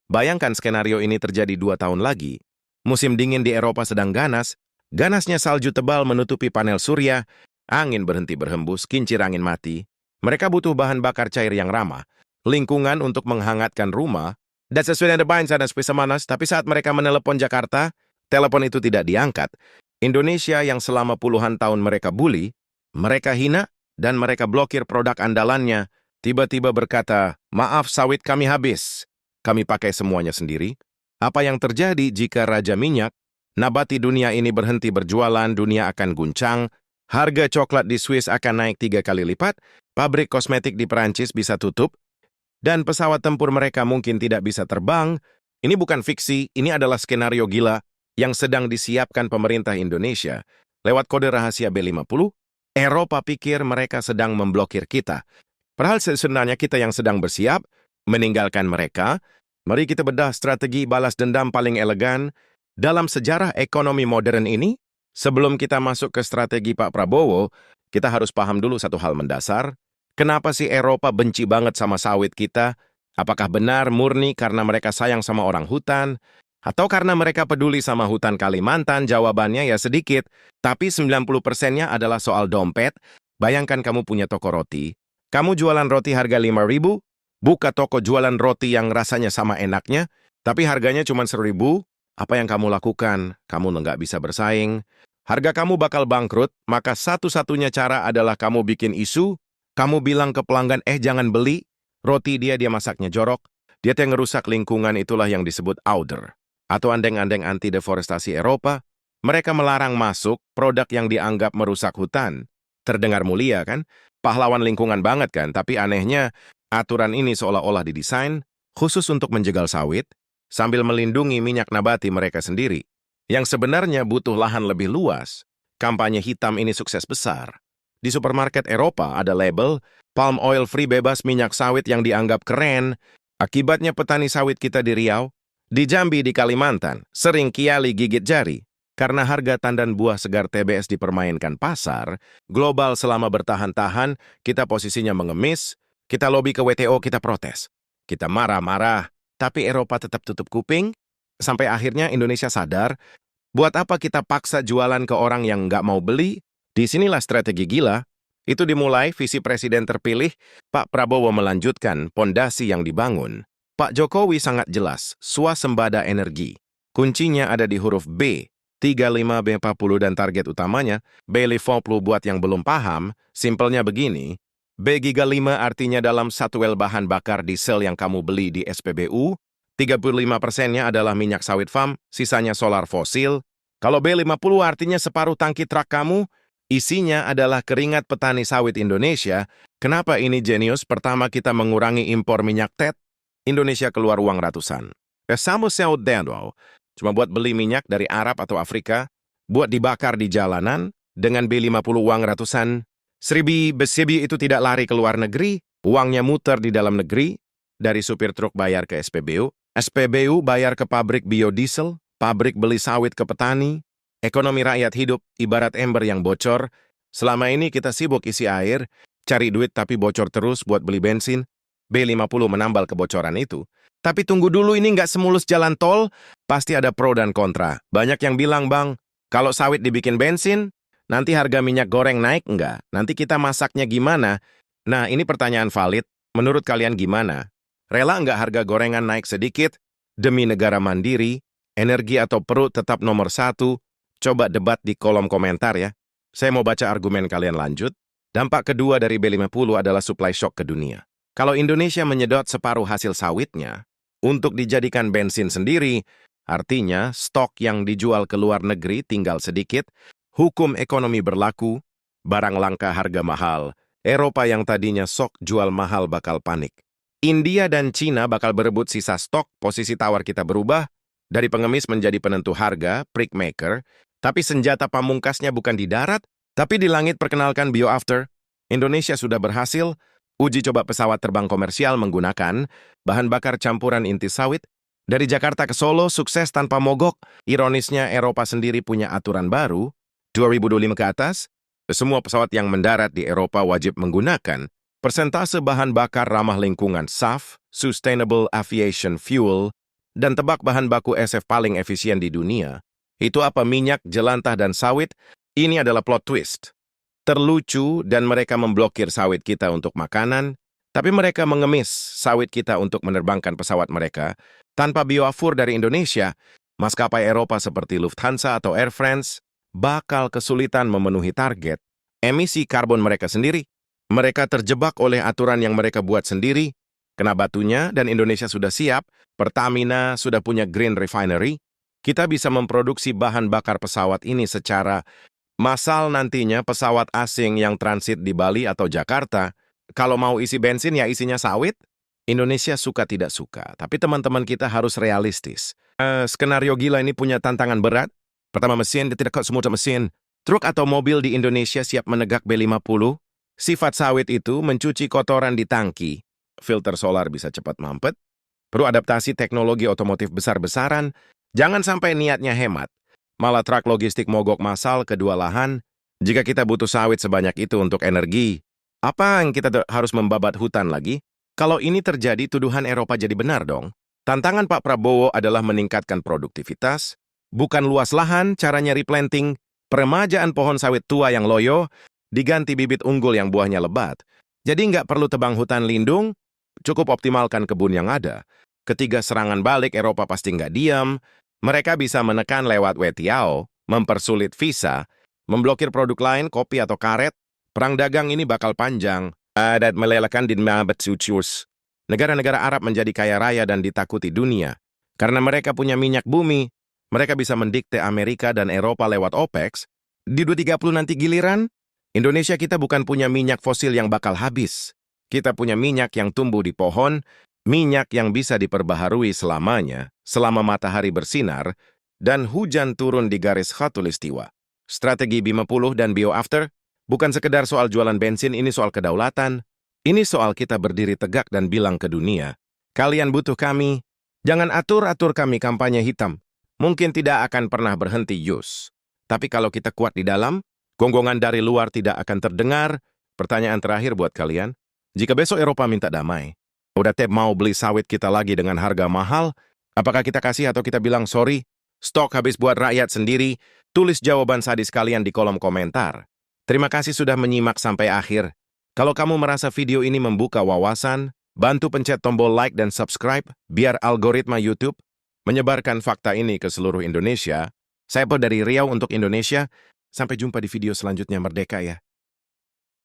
Bayangkan skenario ini terjadi 2 tahun lagi. Musim dingin di Eropa sedang ganas, ganasnya salju tebal menutupi panel surya, angin berhenti berhembus, kincir angin mati. Mereka butuh bahan bakar cair yang ramah, lingkungan untuk menghangatkan rumah, dan sesuai dengan bahan sana spesies manas, tapi saat mereka menelepon Jakarta, telepon itu tidak diangkat. Indonesia yang selama puluhan tahun mereka bully, mereka hina, dan mereka blokir produk andalannya, tiba-tiba berkata, "Maaf, sawit kami habis. Kami pakai semuanya sendiri." Apa yang terjadi jika Raja Minyak, nabati dunia ini berhenti berjualan, dunia akan guncang, harga coklat di Swiss akan naik 3 kali lipat, pabrik kosmetik di Perancis bisa tutup, dan pesawat tempur mereka mungkin tidak bisa terbang. Ini bukan fiksi, ini adalah skenario gila yang sedang disiapkan pemerintah Indonesia. Lewat kode rahasia B50, Eropa pikir mereka sedang memblokir kita. Padahal sebenarnya kita yang sedang bersiap meninggalkan mereka. Mari kita bedah strategi balas dendam paling elegan dalam sejarah ekonomi modern ini. Sebelum kita masuk ke strategi Pak Prabowo, kita harus paham dulu satu hal mendasar. Kenapa sih Eropa benci banget sama sawit kita? Apakah benar murni karena mereka sayang sama orang hutan? Atau karena mereka peduli sama hutan Kalimantan? Jawabannya ya sedikit. Tapi 90%-nya adalah soal dompet. Bayangkan kamu punya toko roti. Kamu jualan roti harga 5.000, buka toko jualan roti yang rasanya sama enaknya, tapi harganya cuma 1.000. Apa yang kamu lakukan? Kamu nggak bisa bersaing. Harga kamu bakal bangkrut, maka satu-satunya cara adalah kamu bikin isu. Kamu bilang ke pelanggan, jangan beli. Roti dia masaknya jorok. Dia yang ngerusak lingkungan, itulah yang disebut outer. Atau andeng-andeng anti deforestasi Eropa. Mereka melarang masuk produk yang dianggap merusak hutan. Terdengar mulia kan? Pahlawan lingkungan banget kan? Tapi anehnya, aturan ini seolah-olah didesain khusus untuk menjegal sawit, sambil melindungi minyak nabati mereka sendiri, yang sebenarnya butuh lahan lebih luas. Kampanye hitam ini sukses besar. Di supermarket Eropa ada label, palm oil free bebas minyak sawit yang dianggap keren. Akibatnya petani sawit kita di Riau, di Jambi, di Kalimantan, sering kiali gigit jari. Karena harga tandan buah segar TBS dipermainkan pasar, global selama bertahan-tahan, kita posisinya mengemis, kita lobi ke WTO, kita protes. Kita marah-marah, tapi Eropa tetap tutup kuping, sampai akhirnya Indonesia sadar, buat apa kita paksa jualan ke orang yang nggak mau beli? Disinilah strategi gila. Itu dimulai visi presiden terpilih, Pak Prabowo melanjutkan pondasi yang dibangun. Pak Jokowi sangat jelas, swasembada energi. Kuncinya ada di huruf B, 35 B40 dan target utamanya, B50 buat yang belum paham, simpelnya begini, B Giga 5 artinya dalam satu well bahan bakar diesel yang kamu beli di SPBU, 35%-nya adalah minyak sawit farm, sisanya solar fosil. Kalau B50 artinya separuh tangki truk kamu, isinya adalah keringat petani sawit Indonesia. Kenapa ini jenius? Pertama, kita mengurangi impor minyak TET, Indonesia keluar uang ratusan. Sama Saudi cuma buat beli minyak dari Arab atau Afrika, buat dibakar di jalanan, dengan B50 uang ratusan. 1.000 itu tidak lari ke luar negeri, uangnya muter di dalam negeri, dari supir truk bayar ke SPBU, SPBU bayar ke pabrik biodiesel, pabrik beli sawit ke petani, ekonomi rakyat hidup ibarat ember yang bocor. Selama ini kita sibuk isi air, cari duit tapi bocor terus buat beli bensin. B50 menambal kebocoran itu. Tapi tunggu dulu, ini nggak semulus jalan tol, pasti ada pro dan kontra. Banyak yang bilang, Bang, kalau sawit dibikin bensin, nanti harga minyak goreng naik nggak? Nanti kita masaknya gimana? Nah, ini pertanyaan valid. Menurut kalian gimana? Rela nggak harga gorengan naik sedikit? Demi negara mandiri, energi atau perut tetap nomor 1? Coba debat di kolom komentar ya. Saya mau baca argumen kalian lanjut. Dampak kedua dari B50 adalah supply shock ke dunia. Kalau Indonesia menyedot separuh hasil sawitnya untuk dijadikan bensin sendiri, artinya stok yang dijual ke luar negeri tinggal sedikit, hukum ekonomi berlaku, barang langka harga mahal, Eropa yang tadinya sok jual mahal bakal panik. India dan Cina bakal berebut sisa stok, posisi tawar kita berubah, dari pengemis menjadi penentu harga, prick maker, tapi senjata pamungkasnya bukan di darat, tapi di langit. Perkenalkan BioAfter. Indonesia sudah berhasil uji coba pesawat terbang komersial menggunakan bahan bakar campuran inti sawit. Dari Jakarta ke Solo, sukses tanpa mogok. Ironisnya, Eropa sendiri punya aturan baru, 2025 ke atas, semua pesawat yang mendarat di Eropa wajib menggunakan persentase bahan bakar ramah lingkungan SAF, Sustainable Aviation Fuel, Dan tebak bahan baku SF paling efisien di dunia. Itu apa? Minyak, jelantah, dan sawit. Ini adalah plot twist. Terlucu dan mereka memblokir sawit kita untuk makanan, tapi mereka mengemis sawit kita untuk menerbangkan pesawat mereka. Tanpa bioafur dari Indonesia, maskapai Eropa seperti Lufthansa atau Air France bakal kesulitan memenuhi target emisi karbon mereka sendiri. Mereka terjebak oleh aturan yang mereka buat sendiri. Kena batunya dan Indonesia sudah siap. Pertamina sudah punya green refinery. Kita bisa memproduksi bahan bakar pesawat ini secara massal nantinya. Pesawat asing yang transit di Bali atau Jakarta, kalau mau isi bensin ya isinya sawit. Indonesia suka tidak suka, tapi teman-teman kita harus realistis. Skenario gila ini punya tantangan berat. Pertama, mesin, tidak semua mesin. Truk atau mobil di Indonesia siap menegak B50. Sifat sawit itu mencuci kotoran di tangki. Filter solar bisa cepat mampet. Perlu adaptasi teknologi otomotif besar-besaran. Jangan sampai niatnya hemat. Malah truk logistik mogok massal kedua lahan. Jika kita butuh sawit sebanyak itu untuk energi, apa yang kita harus membabat hutan lagi? Kalau ini terjadi, tuduhan Eropa jadi benar dong. Tantangan Pak Prabowo adalah meningkatkan produktivitas, bukan luas lahan, caranya replanting, peremajaan pohon sawit tua yang loyo, diganti bibit unggul yang buahnya lebat. Jadi nggak perlu tebang hutan lindung, cukup optimalkan kebun yang ada. Ketiga, serangan balik Eropa pasti nggak diam. Mereka bisa menekan lewat WTO, mempersulit visa, memblokir produk lain, kopi atau karet. Perang dagang ini bakal panjang. Dan melelahkan di mabet sucius. Negara-negara Arab menjadi kaya raya dan ditakuti dunia. Karena mereka punya minyak bumi, mereka bisa mendikte Amerika dan Eropa lewat OPEC. Di 2030 nanti giliran, Indonesia kita bukan punya minyak fosil yang bakal habis. Kita punya minyak yang tumbuh di pohon, minyak yang bisa diperbaharui selamanya, selama matahari bersinar, dan hujan turun di garis khatulistiwa. Strategi B50 dan BioAfter bukan sekedar soal jualan bensin, ini soal kedaulatan. Ini soal kita berdiri tegak dan bilang ke dunia, kalian butuh kami, jangan atur-atur kami kampanye hitam. Mungkin tidak akan pernah berhenti, Yus. Tapi kalau kita kuat di dalam, gonggongan dari luar tidak akan terdengar. Pertanyaan terakhir buat kalian, jika besok Eropa minta damai, udah mau beli sawit kita lagi dengan harga mahal, apakah kita kasih atau kita bilang sorry? Stok habis buat rakyat sendiri. Tulis jawaban sadis kalian di kolom komentar. Terima kasih sudah menyimak sampai akhir. Kalau kamu merasa video ini membuka wawasan, bantu pencet tombol like dan subscribe biar algoritma YouTube menyebarkan fakta ini ke seluruh Indonesia. Saya dari Riau untuk Indonesia. Sampai jumpa di video selanjutnya. Merdeka ya.